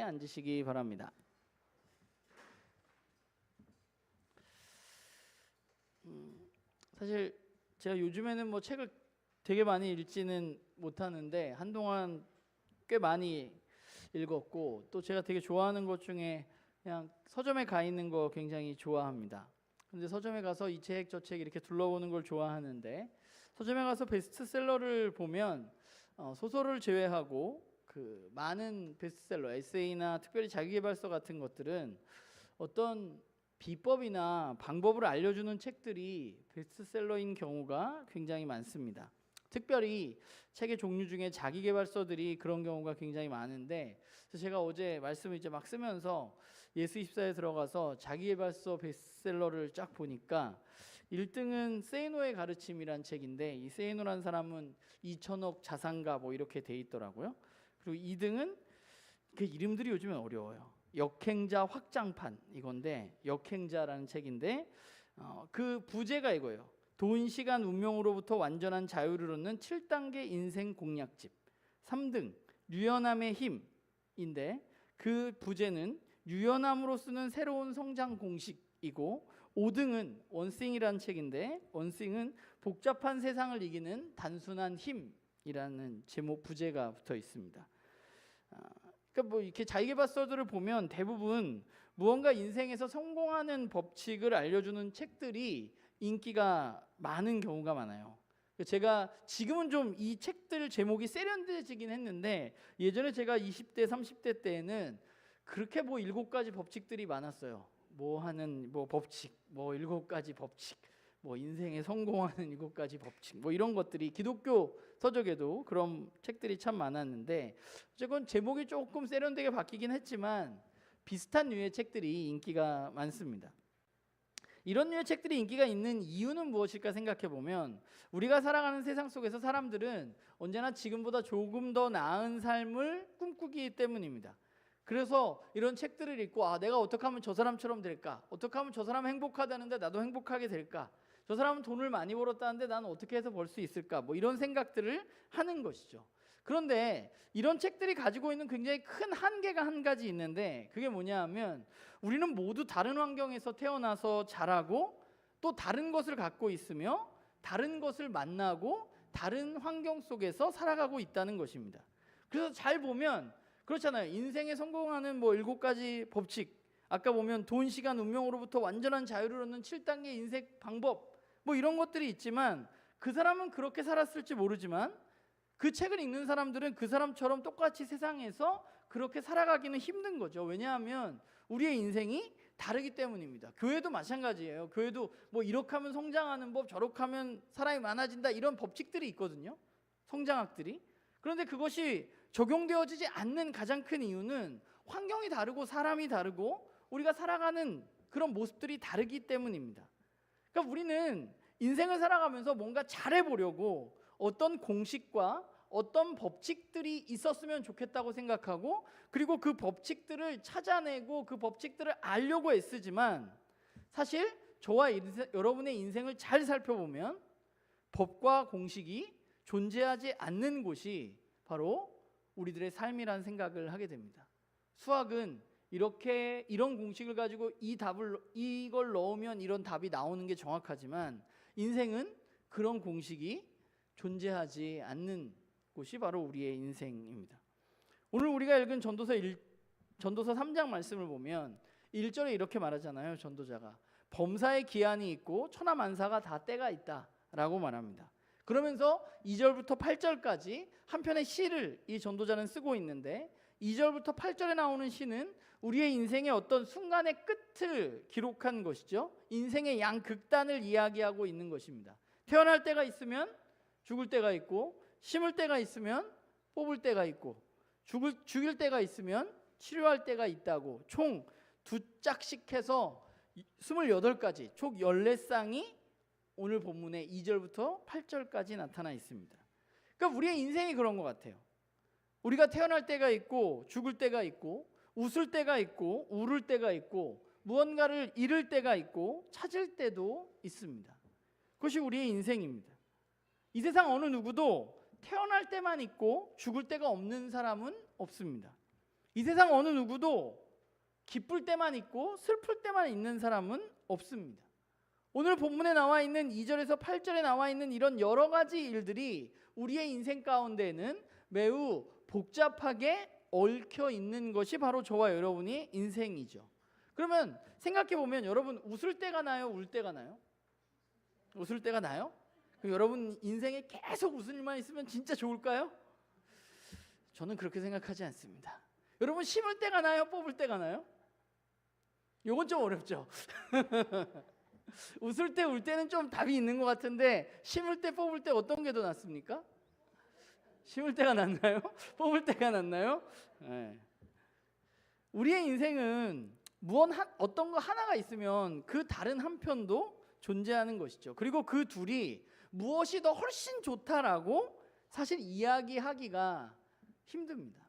앉으시기 바랍니다. 사실 제가 요즘에는 뭐 책을 되게 많이 읽지는 못하는데 한동안 꽤 많이 읽었고, 또 제가 되게 좋아하는 것 중에 그냥 서점에 가 있는 거 굉장히 좋아합니다. 근데 서점에 가서 이 책 저 책 이렇게 둘러보는 걸 좋아하는데, 서점에 가서 베스트셀러를 보면 소설을 제외하고 그 많은 베스트셀러, 에세이나 특별히 자기계발서 같은 것들은 어떤 비법이나 방법을 알려주는 책들이 베스트셀러인 경우가 굉장히 많습니다. 특별히 책의 종류 중에 자기계발서들이 그런 경우가 굉장히 많은데, 그래서 제가 어제 말씀을 이제 막 쓰면서 예스24에 들어가서 자기계발서 베스트셀러를 쫙 보니까 1등은 세이노의 가르침이란 책인데, 이 세이노란 사람은 2천억 자산가 뭐 이렇게 돼 있더라고요. 그리고 2등은 그 이름들이 요즘엔 어려워요. 역행자 확장판, 이건데 역행자라는 책인데 그 부제가 이거예요. 돈, 시간, 운명으로부터 완전한 자유를 얻는 7단계 인생 공략집. 3등 유연함의 힘인데 그 부제는 유연함으로 쓰는 새로운 성장 공식이고, 5등은 원싱이라는 책인데 원싱은 복잡한 세상을 이기는 단순한 힘이라는 제목 부제가 붙어 있습니다. 그러니까 뭐 이렇게 자기계발서들을 보면 대부분 무언가 인생에서 성공하는 법칙을 알려주는 책들이 인기가 많은 경우가 많아요. 제가 지금은 좀 이 책들 제목이 세련되지긴 했는데, 예전에 제가 20대 30대 때에는 그렇게 뭐 7가지 법칙들이 많았어요. 뭐 하는 뭐 법칙, 뭐 7가지 법칙, 뭐 인생에 성공하는 7가지 법칙, 뭐 이런 것들이 기독교 서적에도 그런 책들이 참 많았는데, 어쨌건 제목이 조금 세련되게 바뀌긴 했지만 비슷한 류의 책들이 인기가 많습니다. 이런 류의 책들이 인기가 있는 이유는 무엇일까 생각해 보면, 우리가 살아가는 세상 속에서 사람들은 언제나 지금보다 조금 더 나은 삶을 꿈꾸기 때문입니다. 그래서 이런 책들을 읽고 내가 어떻게 하면 저 사람처럼 될까? 어떻게 하면 저 사람 행복하다는데 나도 행복하게 될까? 저 사람은 돈을 많이 벌었다는데 나는 어떻게 해서 벌 수 있을까? 뭐 이런 생각들을 하는 것이죠. 그런데 이런 책들이 가지고 있는 굉장히 큰 한계가 한 가지 있는데, 그게 뭐냐 하면 우리는 모두 다른 환경에서 태어나서 자라고, 또 다른 것을 갖고 있으며 다른 것을 만나고 다른 환경 속에서 살아가고 있다는 것입니다. 그래서 잘 보면 그렇잖아요. 인생에 성공하는 뭐 7가지 법칙, 아까 보면 돈, 시간, 운명으로부터 완전한 자유를 얻는 7단계 인생 방법, 뭐 이런 것들이 있지만 그 사람은 그렇게 살았을지 모르지만 그 책을 읽는 사람들은 그 사람처럼 똑같이 세상에서 그렇게 살아가기는 힘든 거죠. 왜냐하면 우리의 인생이 다르기 때문입니다. 교회도 마찬가지예요. 교회도 뭐 이렇게 하면 성장하는 법, 저렇게 하면 사람이 많아진다, 이런 법칙들이 있거든요. 성장학들이. 그런데 그것이 적용되어지지 않는 가장 큰 이유는 환경이 다르고 사람이 다르고 우리가 살아가는 그런 모습들이 다르기 때문입니다. 그러니까 우리는 인생을 살아가면서 뭔가 잘해보려고 어떤 공식과 어떤 법칙들이 있었으면 좋겠다고 생각하고, 그리고 그 법칙들을 찾아내고 그 법칙들을 알려고 애쓰지만, 사실 저와 여러분의 인생을 잘 살펴보면 법과 공식이 존재하지 않는 곳이 바로 우리들의 삶이라는 생각을 하게 됩니다. 수학은 이렇게 이런 공식을 가지고 이걸 넣으면 이런 답이 나오는 게 정확하지만, 인생은 그런 공식이 존재하지 않는 곳이 바로 우리의 인생입니다. 오늘 우리가 읽은 전도서 3장 말씀을 보면 1절에 이렇게 말하잖아요. 전도자가 범사의 기한이 있고 천하만사가 다 때가 있다라고 말합니다. 그러면서 2절부터 8절까지 한 편의 시를 이 전도자는 쓰고 있는데, 2절부터 8절에 나오는 시는 우리의 인생의 어떤 순간의 끝을 기록한 것이죠. 인생의 양극단을 이야기하고 있는 것입니다. 태어날 때가 있으면 죽을 때가 있고, 심을 때가 있으면 뽑을 때가 있고, 죽일 때가 있으면 치료할 때가 있다고, 총 2짝씩 해서 28가지, 총 14쌍이 오늘 본문의 2절부터 8절까지 나타나 있습니다. 그러니까 우리의 인생이 그런 것 같아요. 우리가 태어날 때가 있고, 죽을 때가 있고, 웃을 때가 있고, 울을 때가 있고, 무언가를 잃을 때가 있고, 찾을 때도 있습니다. 그것이 우리의 인생입니다. 이 세상 어느 누구도 태어날 때만 있고 죽을 때가 없는 사람은 없습니다. 이 세상 어느 누구도 기쁠 때만 있고 슬플 때만 있는 사람은 없습니다. 오늘 본문에 나와 있는 2절에서 8절에 나와 있는 이런 여러 가지 일들이 우리의 인생 가운데는 매우 복잡하게 얽혀 있는 것이 바로 저와 여러분의 인생이죠. 그러면 생각해 보면 여러분 웃을 때가 나요? 울 때가 나요? 웃을 때가 나요? 그럼 여러분 인생에 계속 웃을 일만 있으면 진짜 좋을까요? 저는 그렇게 생각하지 않습니다. 여러분 심을 때가 나요? 뽑을 때가 나요? 요건 좀 어렵죠. 웃을 때 울 때는 좀 답이 있는 것 같은데 심을 때 뽑을 때 어떤 게 더 낫습니까? 심을 때가 낫나요? 뽑을 때가 낫나요? 네. 우리의 인생은 어떤 거 하나가 있으면 그 다른 한편도 존재하는 것이죠. 그리고 그 둘이 무엇이 더 훨씬 좋다라고 사실 이야기하기가 힘듭니다.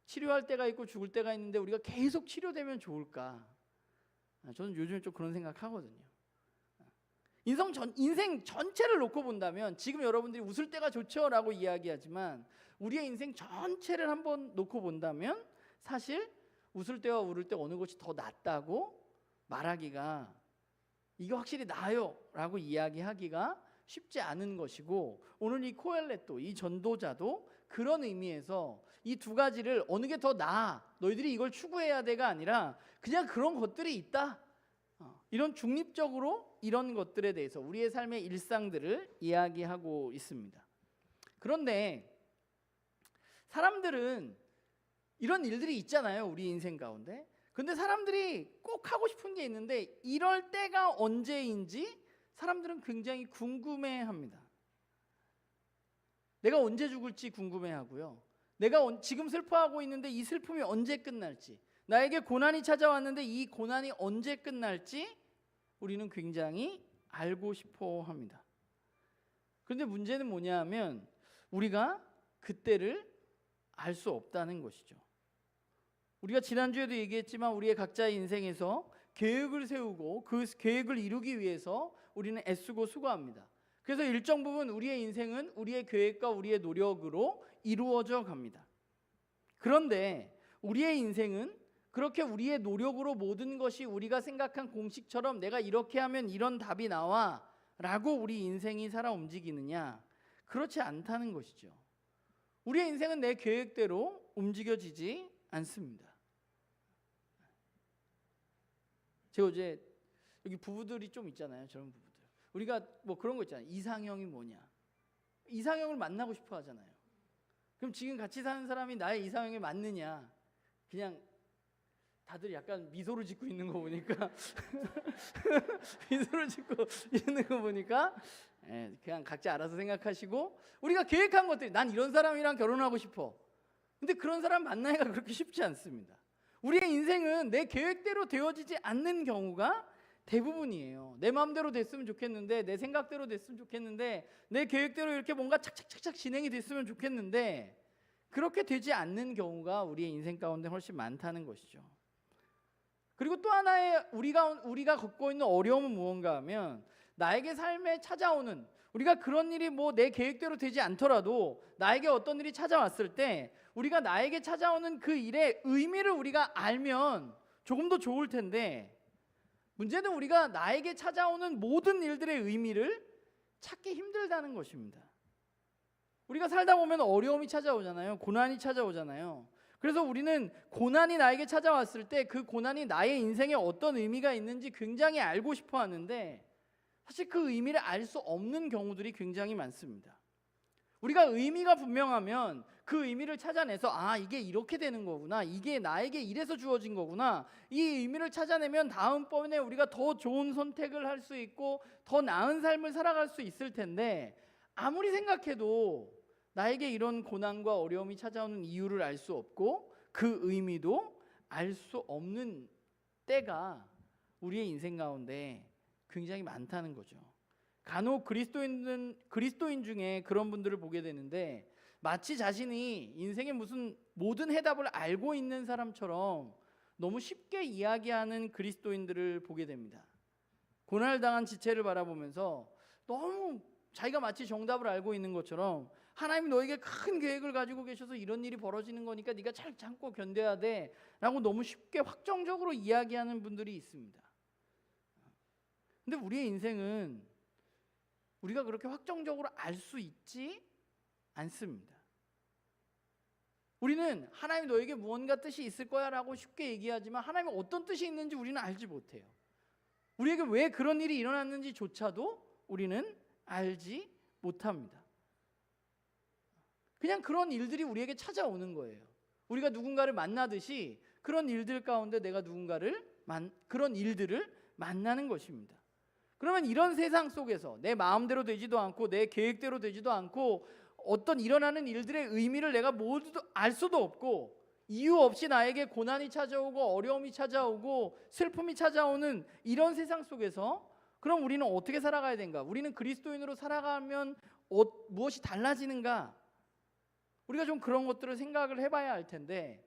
치료할 때가 있고 죽을 때가 있는데 우리가 계속 치료되면 좋을까? 저는 요즘에 좀 그런 생각하거든요. 인생 전체를 놓고 본다면 지금 여러분들이 웃을 때가 좋죠 라고 이야기하지만 우리의 인생 전체를 한번 놓고 본다면 사실 웃을 때와 울을 때 어느 것이 더 낫다고 말하기가, 이게 확실히 나아요 라고 이야기하기가 쉽지 않은 것이고, 오늘 이 코엘렛도, 이 전도자도 그런 의미에서 이 두 가지를 어느 게 더 나아, 너희들이 이걸 추구해야 돼가 아니라 그냥 그런 것들이 있다, 이런 중립적으로 이런 것들에 대해서 우리의 삶의 일상들을 이야기하고 있습니다. 그런데 사람들은 이런 일들이 있잖아요, 우리 인생 가운데. 근데 사람들이 꼭 하고 싶은 게 있는데 이럴 때가 언제인지 사람들은 굉장히 궁금해합니다. 내가 언제 죽을지 궁금해하고요. 내가 지금 슬퍼하고 있는데 이 슬픔이 언제 끝날지, 나에게 고난이 찾아왔는데 이 고난이 언제 끝날지 우리는 굉장히 알고 싶어 합니다. 그런데 문제는 뭐냐 하면 우리가 그때를 알 수 없다는 것이죠. 우리가 지난주에도 얘기했지만 우리의 각자의 인생에서 계획을 세우고 그 계획을 이루기 위해서 우리는 애쓰고 수고합니다. 그래서 일정 부분 우리의 인생은 우리의 계획과 우리의 노력으로 이루어져 갑니다. 그런데 우리의 인생은 그렇게 우리의 노력으로 모든 것이 우리가 생각한 공식처럼 내가 이렇게 하면 이런 답이 나와 라고 우리 인생이 살아 움직이느냐? 그렇지 않다는 것이죠. 우리의 인생은 내 계획대로 움직여지지 않습니다. 제가 어제 여기 부부들이 좀 있잖아요. 저런 부부들. 우리가 뭐 그런 거 있잖아요. 이상형이 뭐냐? 이상형을 만나고 싶어 하잖아요. 그럼 지금 같이 사는 사람이 나의 이상형에 맞느냐? 그냥 다들 약간 미소를 짓고 있는 거 보니까 미소를 짓고 있는 거 보니까 그냥 각자 알아서 생각하시고, 우리가 계획한 것들이 난 이런 사람이랑 결혼하고 싶어. 근데 그런 사람 만나기가 그렇게 쉽지 않습니다. 우리의 인생은 내 계획대로 되어지지 않는 경우가 대부분이에요. 내 마음대로 됐으면 좋겠는데, 내 생각대로 됐으면 좋겠는데, 내 계획대로 이렇게 뭔가 착착착착 진행이 됐으면 좋겠는데 그렇게 되지 않는 경우가 우리의 인생 가운데 훨씬 많다는 것이죠. 그리고 또 하나의 우리가 겪고 있는 어려움은 무언가 하면, 나에게 삶에 찾아오는, 우리가 그런 일이 뭐 내 계획대로 되지 않더라도 나에게 어떤 일이 찾아왔을 때 우리가 나에게 찾아오는 그 일의 의미를 우리가 알면 조금 더 좋을 텐데, 문제는 우리가 나에게 찾아오는 모든 일들의 의미를 찾기 힘들다는 것입니다. 우리가 살다 보면 어려움이 찾아오잖아요. 고난이 찾아오잖아요. 그래서 우리는 고난이 나에게 찾아왔을 때 그 고난이 나의 인생에 어떤 의미가 있는지 굉장히 알고 싶어 하는데 사실 그 의미를 알 수 없는 경우들이 굉장히 많습니다. 우리가 의미가 분명하면 그 의미를 찾아내서 이게 이렇게 되는 거구나, 이게 나에게 이래서 주어진 거구나, 이 의미를 찾아내면 다음번에 우리가 더 좋은 선택을 할 수 있고 더 나은 삶을 살아갈 수 있을 텐데, 아무리 생각해도 나에게 이런 고난과 어려움이 찾아오는 이유를 알 수 없고 그 의미도 알 수 없는 때가 우리의 인생 가운데 굉장히 많다는 거죠. 간혹 그리스도인 중에 그런 분들을 보게 되는데 마치 자신이 인생의 무슨 모든 해답을 알고 있는 사람처럼 너무 쉽게 이야기하는 그리스도인들을 보게 됩니다. 고난을 당한 지체를 바라보면서 너무 자기가 마치 정답을 알고 있는 것처럼 하나님이 너에게 큰 계획을 가지고 계셔서 이런 일이 벌어지는 거니까 네가 잘 참고 견뎌야 돼 라고 너무 쉽게 확정적으로 이야기하는 분들이 있습니다. 근데 우리의 인생은 우리가 그렇게 확정적으로 알 수 있지 않습니다. 우리는 하나님이 너에게 무언가 뜻이 있을 거야 라고 쉽게 얘기하지만 하나님이 어떤 뜻이 있는지 우리는 알지 못해요. 우리에게 왜 그런 일이 일어났는지조차도 우리는 알지 못합니다. 그냥 그런 일들이 우리에게 찾아오는 거예요. 우리가 누군가를 만나듯이 그런 일들 가운데 내가 그런 일들을 만나는 것입니다. 그러면 이런 세상 속에서 내 마음대로 되지도 않고 내 계획대로 되지도 않고 어떤 일어나는 일들의 의미를 내가 모두 알 수도 없고 이유 없이 나에게 고난이 찾아오고 어려움이 찾아오고 슬픔이 찾아오는 이런 세상 속에서 그럼 우리는 어떻게 살아가야 되는가? 우리는 그리스도인으로 살아가면 무엇이 달라지는가? 우리가 좀 그런 것들을 생각을 해봐야 할 텐데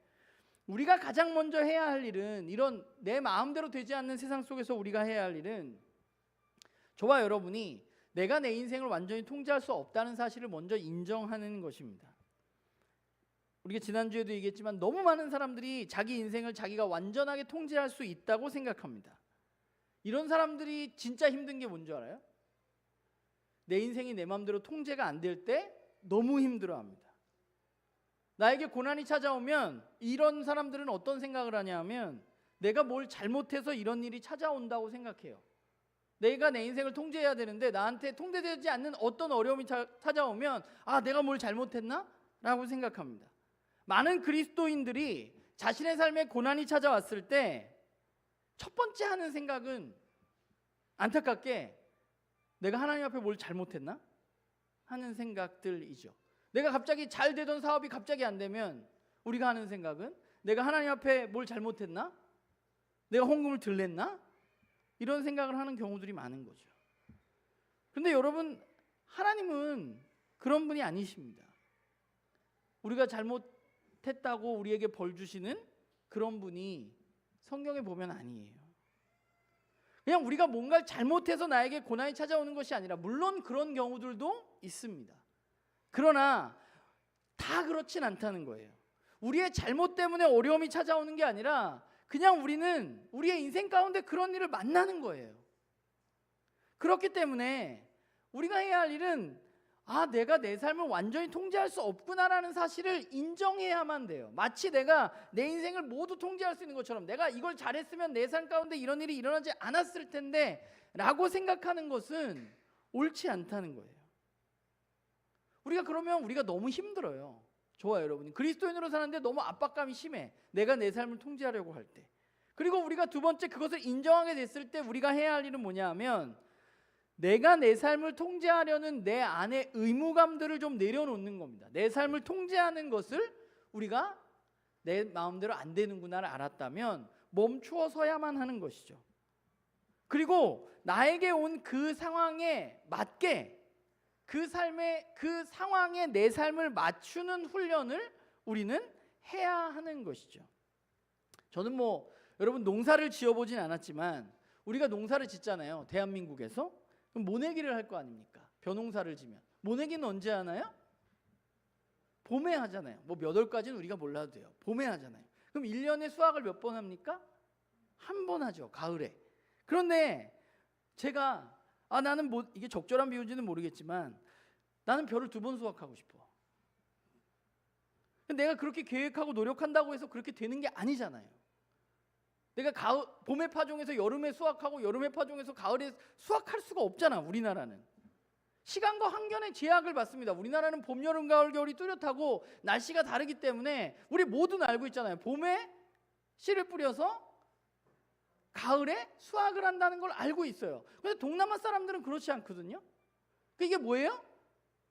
우리가 가장 먼저 해야 할 일은 이런 내 마음대로 되지 않는 세상 속에서 우리가 해야 할 일은 저와 여러분이 내가 내 인생을 완전히 통제할 수 없다는 사실을 먼저 인정하는 것입니다. 우리가 지난주에도 얘기했지만 너무 많은 사람들이 자기 인생을 자기가 완전하게 통제할 수 있다고 생각합니다. 이런 사람들이 진짜 힘든 게 뭔지 알아요? 내 인생이 내 마음대로 통제가 안 될 때 너무 힘들어합니다. 나에게 고난이 찾아오면 이런 사람들은 어떤 생각을 하냐면 내가 뭘 잘못해서 이런 일이 찾아온다고 생각해요. 내가 내 인생을 통제해야 되는데 나한테 통제되지 않는 어떤 어려움이 찾아오면 내가 뭘 잘못했나? 라고 생각합니다. 많은 그리스도인들이 자신의 삶에 고난이 찾아왔을 때 첫 번째 하는 생각은 안타깝게 내가 하나님 앞에 뭘 잘못했나? 하는 생각들이죠. 내가 갑자기 잘 되던 사업이 갑자기 안 되면 우리가 하는 생각은 내가 하나님 앞에 뭘 잘못했나? 내가 헌금을 덜 냈나? 이런 생각을 하는 경우들이 많은 거죠. 그런데 여러분, 하나님은 그런 분이 아니십니다. 우리가 잘못했다고 우리에게 벌 주시는 그런 분이 성경에 보면 아니에요. 그냥 우리가 뭔가를 잘못해서 나에게 고난이 찾아오는 것이 아니라 물론 그런 경우들도 있습니다. 그러나 다 그렇진 않다는 거예요. 우리의 잘못 때문에 어려움이 찾아오는 게 아니라 그냥 우리는 우리의 인생 가운데 그런 일을 만나는 거예요. 그렇기 때문에 우리가 해야 할 일은 내가 내 삶을 완전히 통제할 수 없구나라는 사실을 인정해야만 돼요. 마치 내가 내 인생을 모두 통제할 수 있는 것처럼 내가 이걸 잘했으면 내 삶 가운데 이런 일이 일어나지 않았을 텐데 라고 생각하는 것은 옳지 않다는 거예요. 우리가 그러면 우리가 너무 힘들어요. 저와 여러분이 그리스도인으로 사는데 너무 압박감이 심해. 내가 내 삶을 통제하려고 할 때. 그리고 우리가 두 번째 그것을 인정하게 됐을 때 우리가 해야 할 일은 뭐냐 하면 내가 내 삶을 통제하려는 내 안의 의무감들을 좀 내려놓는 겁니다. 내 삶을 통제하는 것을 우리가 내 마음대로 안 되는구나를 알았다면 멈추어 서야만 하는 것이죠. 그리고 나에게 온 그 상황에 맞게 그 상황에 내 삶을 맞추는 훈련을 우리는 해야 하는 것이죠. 저는 여러분 농사를 지어보진 않았지만 우리가 농사를 짓잖아요. 대한민국에서. 그럼 모내기를 할 거 아닙니까? 벼농사를 지면 모내기는 언제 하나요? 봄에 하잖아요. 몇 월까지는 우리가 몰라도 돼요. 봄에 하잖아요. 그럼 1년에 수확을 몇 번 합니까? 한 번 하죠. 가을에. 그런데 제가 나는 이게 적절한 비유인지는 모르겠지만 나는 벼를 2번 수확하고 싶어. 내가 그렇게 계획하고 노력한다고 해서 그렇게 되는 게 아니잖아요. 내가 봄에 파종해서 여름에 수확하고 여름에 파종해서 가을에 수확할 수가 없잖아. 우리나라는 시간과 환경의 제약을 받습니다. 우리나라는 봄, 여름, 가을, 겨울이 뚜렷하고 날씨가 다르기 때문에 우리 모두는 알고 있잖아요. 봄에 씨를 뿌려서 가을에 수확을 한다는 걸 알고 있어요. 그런데 동남아 사람들은 그렇지 않거든요. 이게 뭐예요?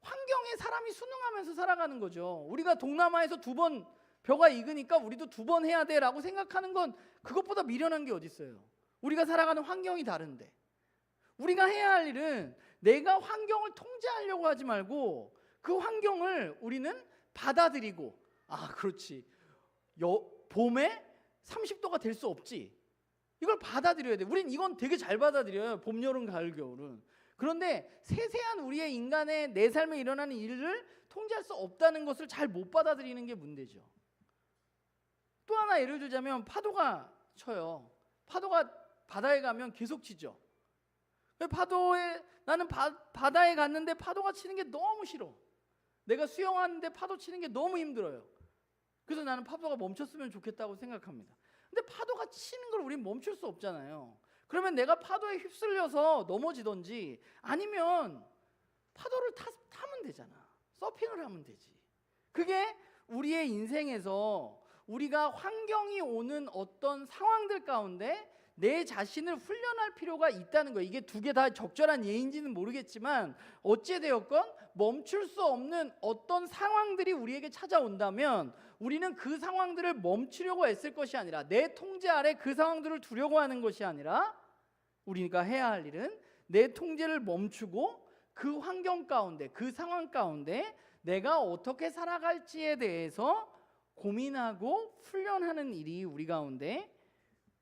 환경에 사람이 순응하면서 살아가는 거죠. 우리가 동남아에서 2번 벼가 익으니까 우리도 2번 해야 돼 라고 생각하는 건 그것보다 미련한 게 어디 있어요. 우리가 살아가는 환경이 다른데 우리가 해야 할 일은 내가 환경을 통제하려고 하지 말고 그 환경을 우리는 받아들이고 그렇지 봄에 30도가 될 수 없지 이걸 받아들여야 돼. 우린 이건 되게 잘 받아들여요. 봄, 여름, 가을, 겨울은. 그런데 세세한 우리의 인간의 내 삶에 일어나는 일을 통제할 수 없다는 것을 잘 못 받아들이는 게 문제죠. 또 하나 예를 들자면 파도가 쳐요. 파도가 바다에 가면 계속 치죠. 나는 바다에 갔는데 파도가 치는 게 너무 싫어. 내가 수영하는데 파도 치는 게 너무 힘들어요. 그래서 나는 파도가 멈췄으면 좋겠다고 생각합니다. 근데 파도가 치는 걸 우린 멈출 수 없잖아요. 그러면 내가 파도에 휩쓸려서 넘어지든지 아니면 파도를 타면 되잖아. 서핑을 하면 되지. 그게 우리의 인생에서 우리가 환경이 오는 어떤 상황들 가운데 내 자신을 훈련할 필요가 있다는 거예요. 이게 두 개 다 적절한 예인지는 모르겠지만 어찌되었건 멈출 수 없는 어떤 상황들이 우리에게 찾아온다면 우리는 그 상황들을 멈추려고 애쓸 것이 아니라, 내 통제 아래 그 상황들을 두려고 하는 것이 아니라, 우리가 해야 할 일은 내 통제를 멈추고 그 환경 가운데, 그 상황 가운데 내가 어떻게 살아갈지에 대해서 고민하고 훈련하는 일이 우리 가운데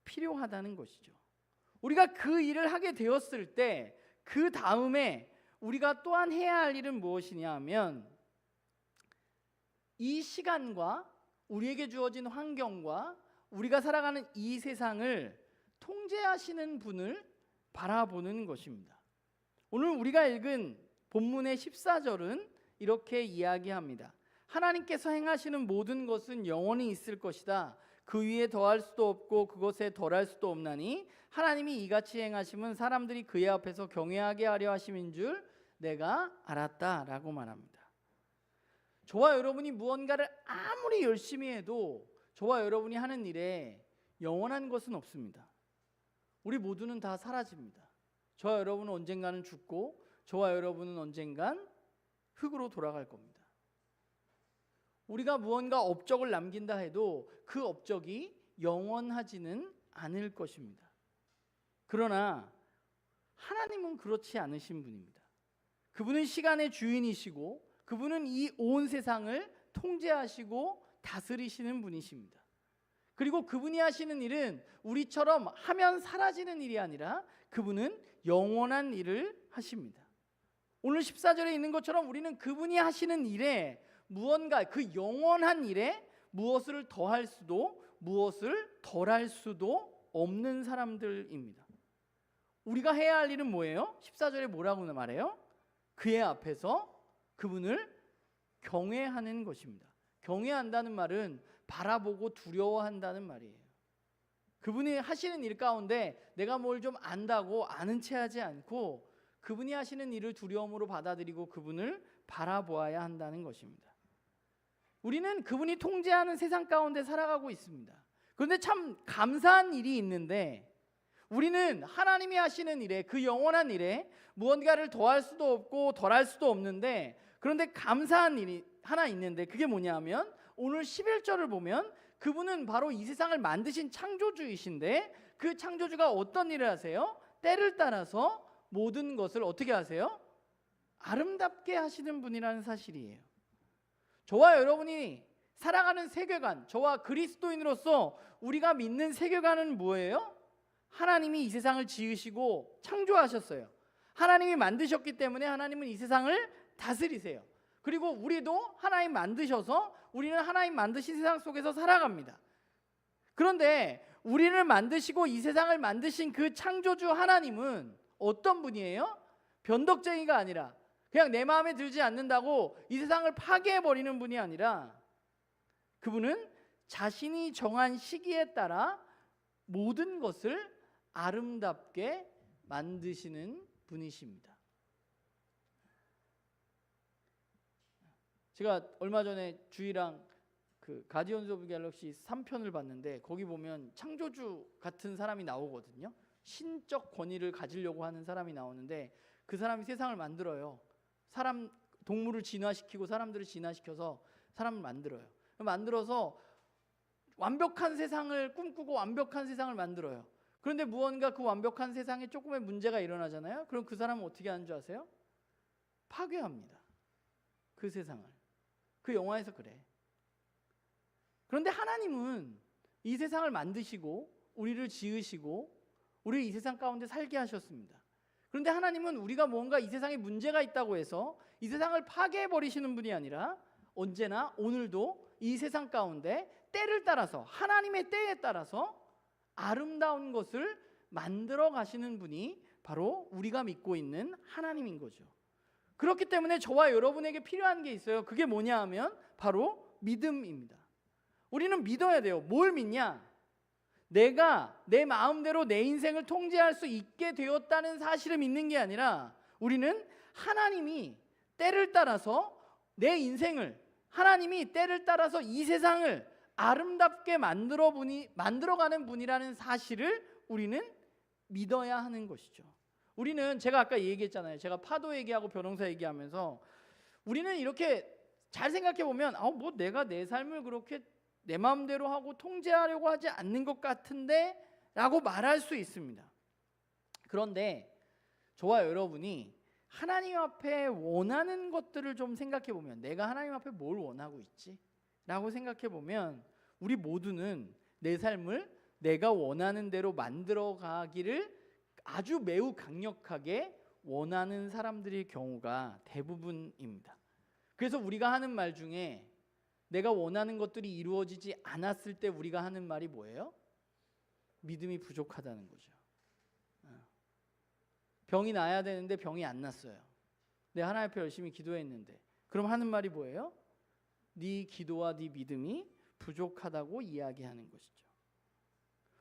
필요하다는 것이죠. 우리가 그 일을 하게 되었을 때 그 다음에 우리가 또한 해야 할 일은 무엇이냐 하면, 이 시간과 우리에게 주어진 환경과 우리가 살아가는 이 세상을 통제하시는 분을 바라보는 것입니다. 오늘 우리가 읽은 본문의 14절은 이렇게 이야기합니다. 하나님께서 행하시는 모든 것은 영원히 있을 것이다. 그 위에 더할 수도 없고 그것에 덜할 수도 없나니 하나님이 이같이 행하심은 사람들이 그의 앞에서 경외하게 하려 하심인 줄 내가 알았다 라고 말합니다. 저와 여러분이 무언가를 아무리 열심히 해도 저와 여러분이 하는 일에 영원한 것은 없습니다. 우리 모두는 다 사라집니다. 저와 여러분은 언젠가는 죽고 저와 여러분은 언젠간 흙으로 돌아갈 겁니다. 우리가 무언가 업적을 남긴다 해도 그 업적이 영원하지는 않을 것입니다. 그러나 하나님은 그렇지 않으신 분입니다. 그분은 시간의 주인이시고 그분은 이 온 세상을 통제하시고 다스리시는 분이십니다. 그리고 그분이 하시는 일은 우리처럼 하면 사라지는 일이 아니라 그분은 영원한 일을 하십니다. 오늘 14절에 있는 것처럼 우리는 그분이 하시는 일에 무언가, 그 영원한 일에 무엇을 더할 수도 무엇을 덜할 수도 없는 사람들입니다. 우리가 해야 할 일은 뭐예요? 14절에 뭐라고 말해요? 그의 앞에서 그분을 경외하는 것입니다. 경외한다는 말은 바라보고 두려워한다는 말이에요. 그분이 하시는 일 가운데 내가 뭘 좀 안다고 아는 체 하지 않고 그분이 하시는 일을 두려움으로 받아들이고 그분을 바라보아야 한다는 것입니다. 우리는 그분이 통제하는 세상 가운데 살아가고 있습니다. 그런데 참 감사한 일이 있는데, 우리는 하나님이 하시는 일에, 그 영원한 일에 무언가를 더할 수도 없고 덜할 수도 없는데, 그런데 감사한 일이 하나 있는데 그게 뭐냐면 오늘 11절을 보면 그분은 바로 이 세상을 만드신 창조주이신데 그 창조주가 어떤 일을 하세요? 때를 따라서 모든 것을 어떻게 하세요? 아름답게 하시는 분이라는 사실이에요. 저와 여러분이 살아가는 세계관, 저와 그리스도인으로서 우리가 믿는 세계관은 뭐예요? 하나님이 이 세상을 지으시고 창조하셨어요. 하나님이 만드셨기 때문에 하나님은 이 세상을 다스리세요. 그리고 우리도 하나님 만드셔서 우리는 하나님 만드신 세상 속에서 살아갑니다. 그런데 우리를 만드시고 이 세상을 만드신 그 창조주 하나님은 어떤 분이에요? 변덕쟁이가 아니라, 그냥 내 마음에 들지 않는다고 이 세상을 파괴해버리는 분이 아니라, 그분은 자신이 정한 시기에 따라 모든 것을 아름답게 만드시는 분이십니다. 제가 얼마 전에 주희랑 그 가디언즈 오브 갤럭시 3편을 봤는데 거기 보면 창조주 같은 사람이 나오거든요. 신적 권위를 가지려고 하는 사람이 나오는데 그 사람이 세상을 만들어요. 동물을 진화시키고 사람들을 진화시켜서 사람을 만들어요. 만들어서 완벽한 세상을 꿈꾸고 완벽한 세상을 만들어요. 그런데 무언가 그 완벽한 세상에 조금의 문제가 일어나잖아요. 그럼 그 사람은 어떻게 하는 줄 아세요? 파괴합니다. 그 세상을. 그 영화에서 그래. 그런데 하나님은 이 세상을 만드시고 우리를 지으시고 우리를 이 세상 가운데 살게 하셨습니다. 그런데 하나님은 우리가 뭔가 이 세상에 문제가 있다고 해서 이 세상을 파괴해 버리시는 분이 아니라 언제나 오늘도 이 세상 가운데 때를 따라서, 하나님의 때에 따라서 아름다운 것을 만들어 가시는 분이 바로 우리가 믿고 있는 하나님인 거죠. 그렇기 때문에 저와 여러분에게 필요한 게 있어요. 그게 뭐냐 하면 바로 믿음입니다. 우리는 믿어야 돼요. 뭘 믿냐? 내가 내 마음대로 내 인생을 통제할 수 있게 되었다는 사실을 믿는 게 아니라 우리는 하나님이 때를 따라서 내 인생을, 하나님이 때를 따라서 이 세상을 아름답게 만들어가는 분이라는 사실을 우리는 믿어야 하는 것이죠. 우리는 제가 아까 얘기했잖아요. 제가 파도 얘기하고 변호사 얘기하면서 우리는 이렇게 잘 생각해 보면 뭐 내가 내 삶을 그렇게 내 마음대로 하고 통제하려고 하지 않는 것 같은데 라고 말할 수 있습니다. 그런데 저와 여러분이 하나님 앞에 원하는 것들을 좀 생각해 보면, 내가 하나님 앞에 뭘 원하고 있지? 라고 생각해 보면 우리 모두는 내 삶을 내가 원하는 대로 만들어 가기를 아주 매우 강력하게 원하는 사람들의 경우가 대부분입니다. 그래서 우리가 하는 말 중에 내가 원하는 것들이 이루어지지 않았을 때 우리가 하는 말이 뭐예요? 믿음이 부족하다는 거죠. 병이 나야 되는데 병이 안 났어요. 내가 하나님 앞에 열심히 기도했는데, 그럼 하는 말이 뭐예요? 네 기도와 네 믿음이 부족하다고 이야기하는 것이죠.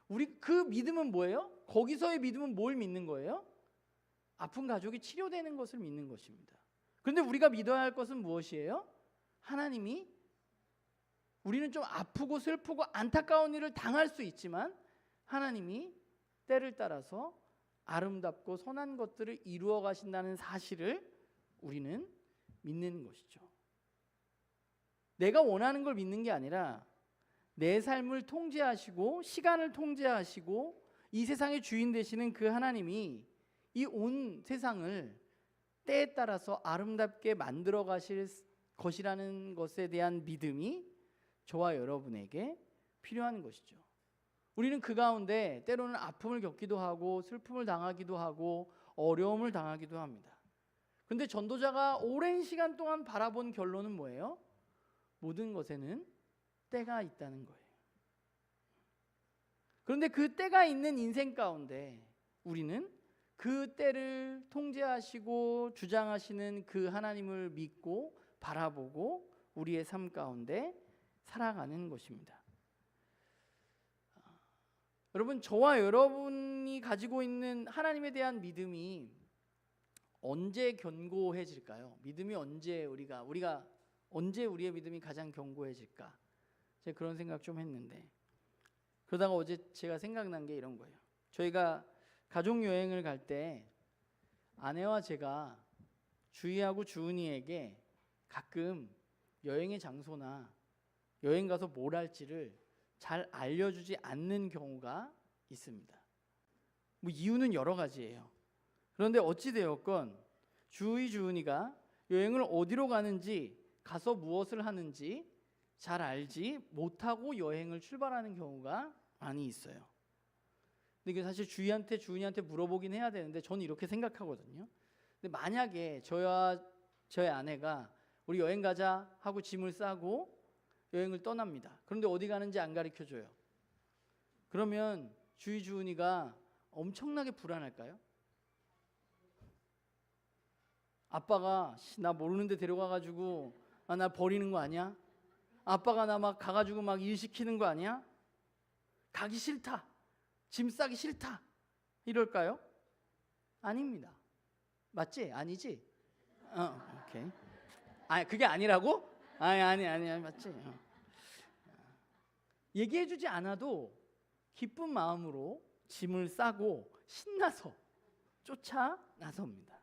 우리 그 믿음은 뭐예요? 거기서의 믿음은 뭘 믿는 거예요? 아픈 가족이 치료되는 것을 믿는 것입니다. 그런데 우리가 믿어야 할 것은 무엇이에요? 하나님이, 우리는 좀 아프고 슬프고 안타까운 일을 당할 수 있지만 하나님이 때를 따라서 아름답고 선한 것들을 이루어 가신다는 사실을 우리는 믿는 것이죠. 내가 원하는 걸 믿는 게 아니라 내 삶을 통제하시고 시간을 통제하시고 이 세상의 주인 되시는 그 하나님이 이 온 세상을 때에 따라서 아름답게 만들어 가실 것이라는 것에 대한 믿음이 저와 여러분에게 필요한 것이죠. 우리는 그 가운데 때로는 아픔을 겪기도 하고 슬픔을 당하기도 하고 어려움을 당하기도 합니다. 그런데 전도자가 오랜 시간 동안 바라본 결론은 뭐예요? 모든 것에는 때가 있다는 거예요. 그런데 그 때가 있는 인생 가운데 우리는 그 때를 통제하시고 주장하시는 그 하나님을 믿고 바라보고 우리의 삶 가운데 살아가는 것입니다. 여러분, 저와 여러분이 가지고 있는 하나님에 대한 믿음이 언제 견고해질까요? 믿음이 언제 우리가 언제 우리의 믿음이 가장 견고해질까? 제가 그런 생각 좀 했는데, 그러다가 어제 제가 생각난 게 이런 거예요. 저희가 가족 여행을 갈 때 아내와 제가 주희하고 주은이에게 가끔 여행의 장소나 여행 가서 뭘 할지를 잘 알려주지 않는 경우가 있습니다. 뭐 이유는 여러 가지예요. 그런데 어찌되었건 주희, 주은이가 여행을 어디로 가는지, 가서 무엇을 하는지 잘 알지 못하고 여행을 출발하는 경우가 많이 있어요. 근데 이게 사실 주희한테, 주은이한테 물어보긴 해야 되는데 저는 이렇게 생각하거든요. 근데 만약에 저와 저의 아내가 우리 여행 가자 하고 짐을 싸고 여행을 떠납니다. 그런데 어디 가는지 안 가르쳐줘요. 그러면 주희, 주은이가 엄청나게 불안할까요? 아빠가 나 모르는 데 데려가가지고 나 버리는 거 아니야? 아빠가 나 막 가가지고 막 일 시키는 거 아니야? 가기 싫다, 짐 싸기 싫다, 이럴까요? 아닙니다. 맞지? 아니지? 오케이. 그게 아니라고? 아니 맞지? 얘기해주지 않아도 기쁜 마음으로 짐을 싸고 신나서 쫓아 나섭니다.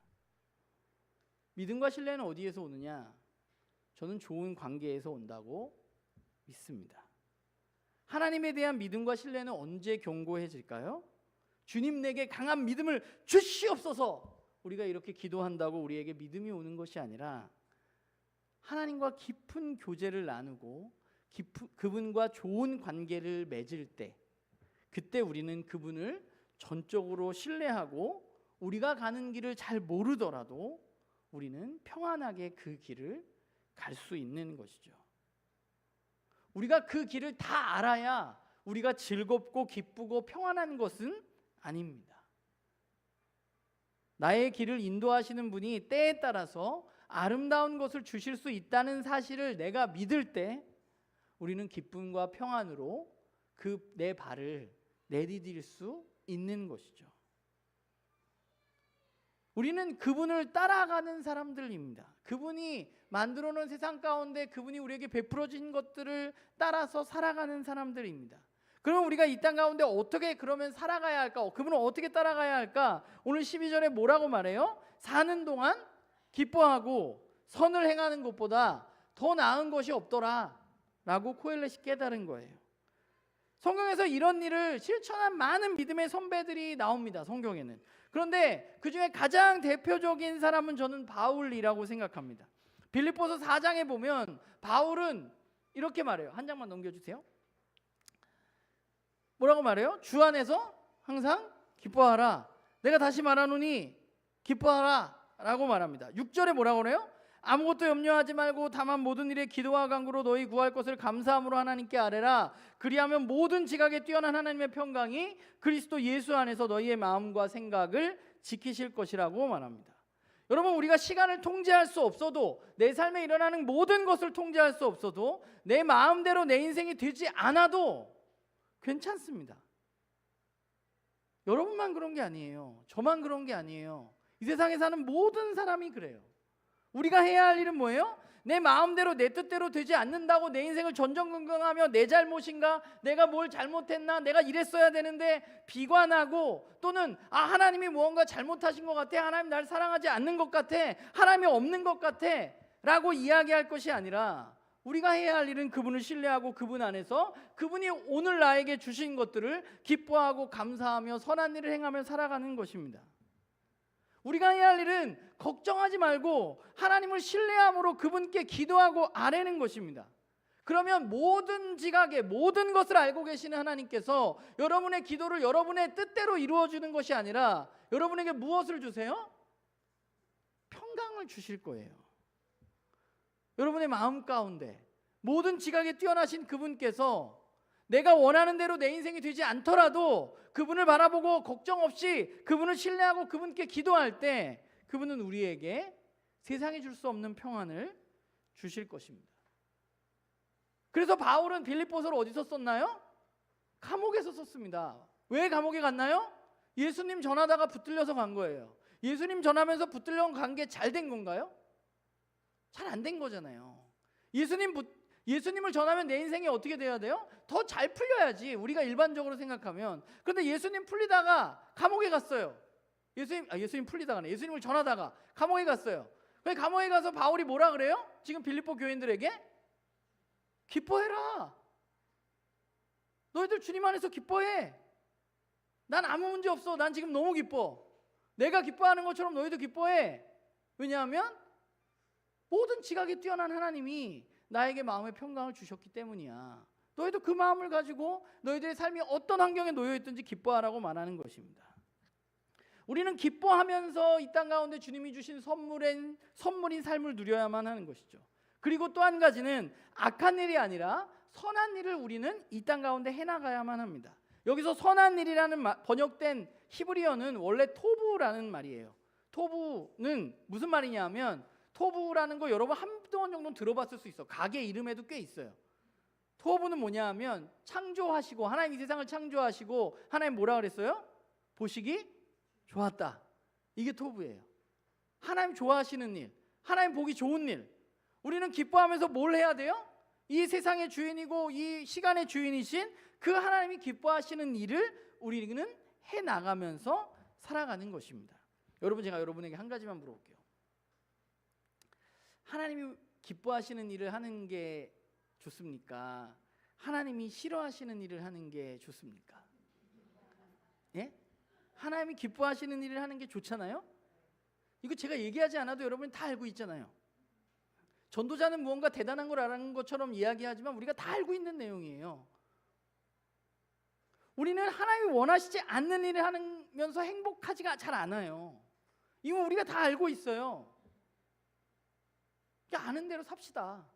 믿음과 신뢰는 어디에서 오느냐? 저는 좋은 관계에서 온다고 믿습니다. 하나님에 대한 믿음과 신뢰는 언제 견고해질까요? 주님 내게 강한 믿음을 주시옵소서, 우리가 이렇게 기도한다고 우리에게 믿음이 오는 것이 아니라 하나님과 깊은 교제를 나누고 그분과 좋은 관계를 맺을 때, 그때 우리는 그분을 전적으로 신뢰하고 우리가 가는 길을 잘 모르더라도 우리는 평안하게 그 길을 갈 수 있는 것이죠. 우리가 그 길을 다 알아야 우리가 즐겁고 기쁘고 평안한 것은 아닙니다. 나의 길을 인도하시는 분이 때에 따라서 아름다운 것을 주실 수 있다는 사실을 내가 믿을 때 우리는 기쁨과 평안으로 그 내 발을 내디딜 수 있는 것이죠. 우리는 그분을 따라가는 사람들입니다. 그분이 만들어 놓은 세상 가운데 그분이 우리에게 베풀어 주신 것들을 따라서 살아가는 사람들입니다. 그럼 우리가 이 땅 가운데 어떻게 그러면 살아가야 할까? 그분을 어떻게 따라가야 할까? 오늘 12절에 뭐라고 말해요? 사는 동안 기뻐하고 선을 행하는 것보다 더 나은 것이 없더라 라고 코엘렛이 깨달은 거예요. 성경에서 이런 일을 실천한 많은 믿음의 선배들이 나옵니다. 성경에는. 그런데 그 중에 가장 대표적인 사람은 저는 바울이라고 생각합니다. 빌립보서 4장에 보면 바울은 이렇게 말해요. 한 장만 넘겨주세요. 뭐라고 말해요? 주 안에서 항상 기뻐하라. 내가 다시 말하노니 기뻐하라 라고 말합니다. 6절에 뭐라고 그래요? 아무것도 염려하지 말고 다만 모든 일에 기도와 간구로 너희 구할 것을 감사함으로 하나님께 아뢰라. 그리하면 모든 지각에 뛰어난 하나님의 평강이 그리스도 예수 안에서 너희의 마음과 생각을 지키실 것이라고 말합니다. 여러분, 우리가 시간을 통제할 수 없어도, 내 삶에 일어나는 모든 것을 통제할 수 없어도, 내 마음대로 내 인생이 되지 않아도 괜찮습니다. 여러분만 그런 게 아니에요. 저만 그런 게 아니에요. 이 세상에 사는 모든 사람이 그래요. 우리가 해야 할 일은 뭐예요? 내 마음대로 내 뜻대로 되지 않는다고 내 인생을 전전긍긍하며 내 잘못인가? 내가 뭘 잘못했나? 내가 이랬어야 되는데 비관하고, 또는 하나님이 무언가 잘못하신 것 같아. 하나님 날 사랑하지 않는 것 같아. 하나님이 없는 것 같아 라고 이야기할 것이 아니라, 우리가 해야 할 일은 그분을 신뢰하고 그분 안에서 그분이 오늘 나에게 주신 것들을 기뻐하고 감사하며 선한 일을 행하며 살아가는 것입니다. 우리가 해야 할 일은 걱정하지 말고 하나님을 신뢰함으로 그분께 기도하고 아뢰는 것입니다. 그러면 모든 지각에 모든 것을 알고 계시는 하나님께서 여러분의 기도를 여러분의 뜻대로 이루어주는 것이 아니라 여러분에게 무엇을 주세요? 평강을 주실 거예요. 여러분의 마음 가운데 모든 지각에 뛰어나신 그분께서 내가 원하는 대로 내 인생이 되지 않더라도 그분을 바라보고 걱정 없이 그분을 신뢰하고 그분께 기도할 때 그분은 우리에게 세상이 줄 수 없는 평안을 주실 것입니다. 그래서 바울은 빌립보서를 어디서 썼나요? 감옥에서 썼습니다. 왜 감옥에 갔나요? 예수님 전하다가 붙들려서 간 거예요. 예수님 전하면서 붙들려 간 게 잘 된 건가요? 잘 안 된 거잖아요. 예수님을 전하면 내 인생이 어떻게 돼야 돼요? 더 잘 풀려야지, 우리가 일반적으로 생각하면. 그런데 예수님 풀리다가 감옥에 갔어요. 예수님 풀리다가네. 예수님을 전하다가 감옥에 갔어요. 그래서 감옥에 가서 바울이 뭐라 그래요? 지금 빌립보 교인들에게 기뻐해라. 너희들 주님 안에서 기뻐해. 난 아무 문제 없어. 난 지금 너무 기뻐. 내가 기뻐하는 것처럼 너희도 기뻐해. 왜냐하면 모든 지각에 뛰어난 하나님이 나에게 마음의 평강을 주셨기 때문이야. 너희도 그 마음을 가지고 너희들의 삶이 어떤 환경에 놓여 있든지 기뻐하라고 말하는 것입니다. 우리는 기뻐하면서 이 땅 가운데 주님이 주신 선물인 삶을 누려야만 하는 것이죠. 그리고 또 한 가지는 악한 일이 아니라 선한 일을 우리는 이 땅 가운데 해나가야만 합니다. 여기서 선한 일이라는 번역된 히브리어는 원래 토부라는 말이에요. 토부는 무슨 말이냐면, 토부라는 거 여러분 한두 번 정도는 들어봤을 수 있어. 가게 이름에도 꽤 있어요. 토부는 뭐냐 하면 창조하시고, 하나님 이 세상을 창조하시고 하나님 뭐라 그랬어요? 보시기 좋았다. 이게 토부예요. 하나님 좋아하시는 일, 하나님 보기 좋은 일. 우리는 기뻐하면서 뭘 해야 돼요? 이 세상의 주인이고 이 시간의 주인이신 그 하나님이 기뻐하시는 일을 우리는 해나가면서 살아가는 것입니다. 여러분, 제가 여러분에게 한 가지만 물어볼게요. 하나님이 기뻐하시는 일을 하는 게 좋습니까? 하나님이 싫어하시는 일을 하는 게 좋습니까? 예? 하나님이 기뻐하시는 일을 하는 게 좋잖아요? 이거 제가 얘기하지 않아도 여러분이 다 알고 있잖아요. 전도자는 무언가 대단한 걸 아는 것처럼 이야기하지만 우리가 다 알고 있는 내용이에요. 우리는 하나님이 원하시지 않는 일을 하면서 행복하지가 잘 않아요. 이거 우리가 다 알고 있어요. 그러니까 아는 대로 삽시다.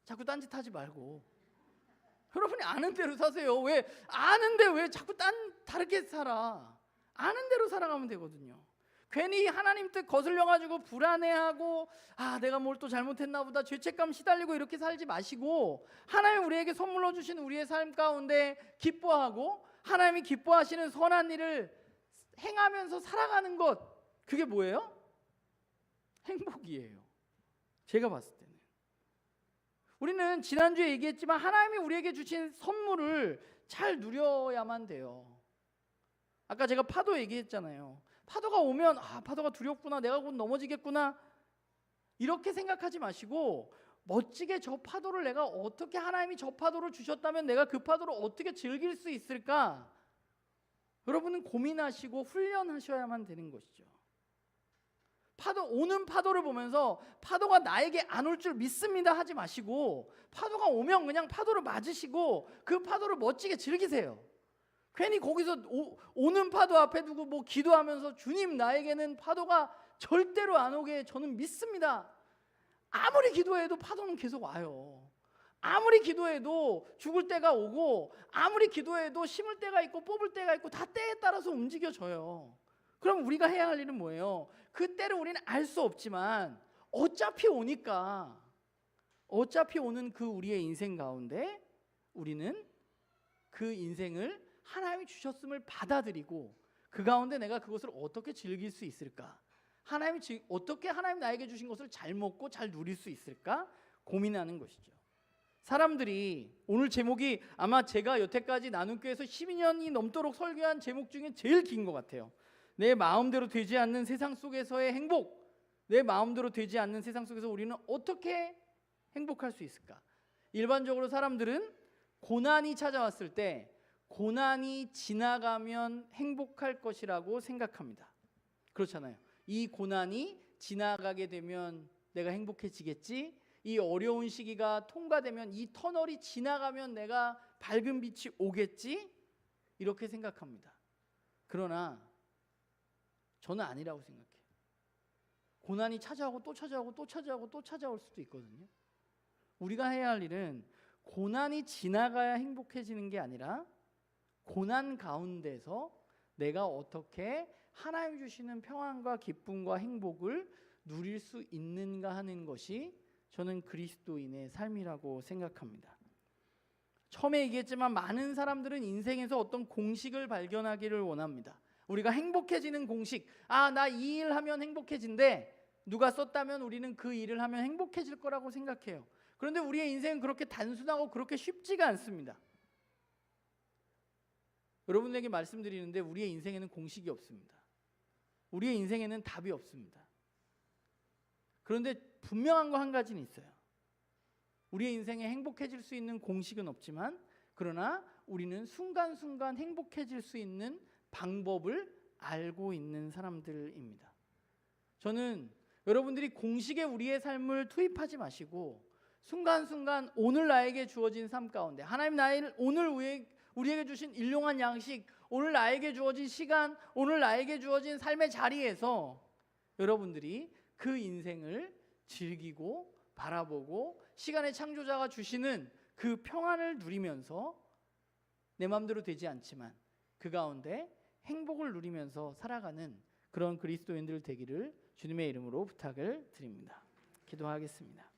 자꾸 딴짓하지 말고. 여러분이 아는 대로 사세요. 왜 아는데 왜 자꾸 다르게 살아? 아는 대로 살아가면 되거든요. 괜히 하나님 뜻 거슬려가지고 불안해하고 내가 뭘 또 잘못했나 보다 죄책감 시달리고 이렇게 살지 마시고, 하나님 우리에게 선물로 주신 우리의 삶 가운데 기뻐하고 하나님이 기뻐하시는 선한 일을 행하면서 살아가는 것, 그게 뭐예요? 행복이에요. 제가 봤을 때는 우리는 지난주에 얘기했지만 하나님이 우리에게 주신 선물을 잘 누려야만 돼요. 아까 제가 파도 얘기했잖아요. 파도가 오면 파도가 두렵구나, 내가 곧 넘어지겠구나, 이렇게 생각하지 마시고 멋지게 저 파도를 내가 어떻게, 하나님이 저 파도를 주셨다면 내가 그 파도를 어떻게 즐길 수 있을까, 여러분은 고민하시고 훈련하셔야만 되는 것이죠. 오는 파도를 보면서 파도가 나에게 안 올 줄 믿습니다 하지 마시고, 파도가 오면 그냥 파도를 맞으시고 그 파도를 멋지게 즐기세요. 괜히 거기서 오는 파도 앞에 두고 기도하면서 주님, 나에게는 파도가 절대로 안 오게 저는 믿습니다. 아무리 기도해도 파도는 계속 와요. 아무리 기도해도 죽을 때가 오고, 아무리 기도해도 심을 때가 있고 뽑을 때가 있고 다 때에 따라서 움직여져요. 그럼 우리가 해야 할 일은 뭐예요? 그 때를 우리는 알 수 없지만 어차피 오니까, 어차피 오는 그 우리의 인생 가운데 우리는 그 인생을 하나님이 주셨음을 받아들이고 그 가운데 내가 그것을 어떻게 즐길 수 있을까, 어떻게 하나님 나에게 주신 것을 잘 먹고 잘 누릴 수 있을까 고민하는 것이죠. 사람들이, 오늘 제목이 아마 제가 여태까지 나눔교회에서 12년이 넘도록 설교한 제목 중에 제일 긴 것 같아요. 내 마음대로 되지 않는 세상 속에서의 행복, 내 마음대로 되지 않는 세상 속에서 우리는 어떻게 행복할 수 있을까? 일반적으로 사람들은 고난이 찾아왔을 때 고난이 지나가면 행복할 것이라고 생각합니다. 그렇잖아요. 이 고난이 지나가게 되면 내가 행복해지겠지, 이 어려운 시기가 통과되면, 이 터널이 지나가면 내가 밝은 빛이 오겠지, 이렇게 생각합니다. 그러나 저는 아니라고 생각해요. 고난이 찾아오고 또 찾아오고 또 찾아오고 또 찾아올 수도 있거든요. 우리가 해야 할 일은 고난이 지나가야 행복해지는 게 아니라 고난 가운데서 내가 어떻게 하나님 주시는 평안과 기쁨과 행복을 누릴 수 있는가 하는 것이 저는 그리스도인의 삶이라고 생각합니다. 처음에 얘기했지만 많은 사람들은 인생에서 어떤 공식을 발견하기를 원합니다. 우리가 행복해지는 공식, 나 이 일 하면 행복해진대, 누가 썼다면 우리는 그 일을 하면 행복해질 거라고 생각해요. 그런데 우리의 인생은 그렇게 단순하고 그렇게 쉽지가 않습니다. 여러분에게 말씀드리는데 우리의 인생에는 공식이 없습니다. 우리의 인생에는 답이 없습니다. 그런데 분명한 거 한 가지는 있어요. 우리의 인생에 행복해질 수 있는 공식은 없지만, 그러나 우리는 순간순간 행복해질 수 있는 방법을 알고 있는 사람들입니다. 저는 여러분들이 공식에 우리의 삶을 투입하지 마시고 순간순간 오늘 나에게 주어진 삶 가운데 하나님 오늘 우리에게 주신 일용한 양식, 오늘 나에게 주어진 시간, 오늘 나에게 주어진 삶의 자리에서 여러분들이 그 인생을 즐기고 바라보고 시간의 창조자가 주시는 그 평안을 누리면서 내 마음대로 되지 않지만 그 가운데 행복을 누리면서 살아가는 그런 그리스도인들 되기를 주님의 이름으로 부탁을 드립니다. 기도하겠습니다.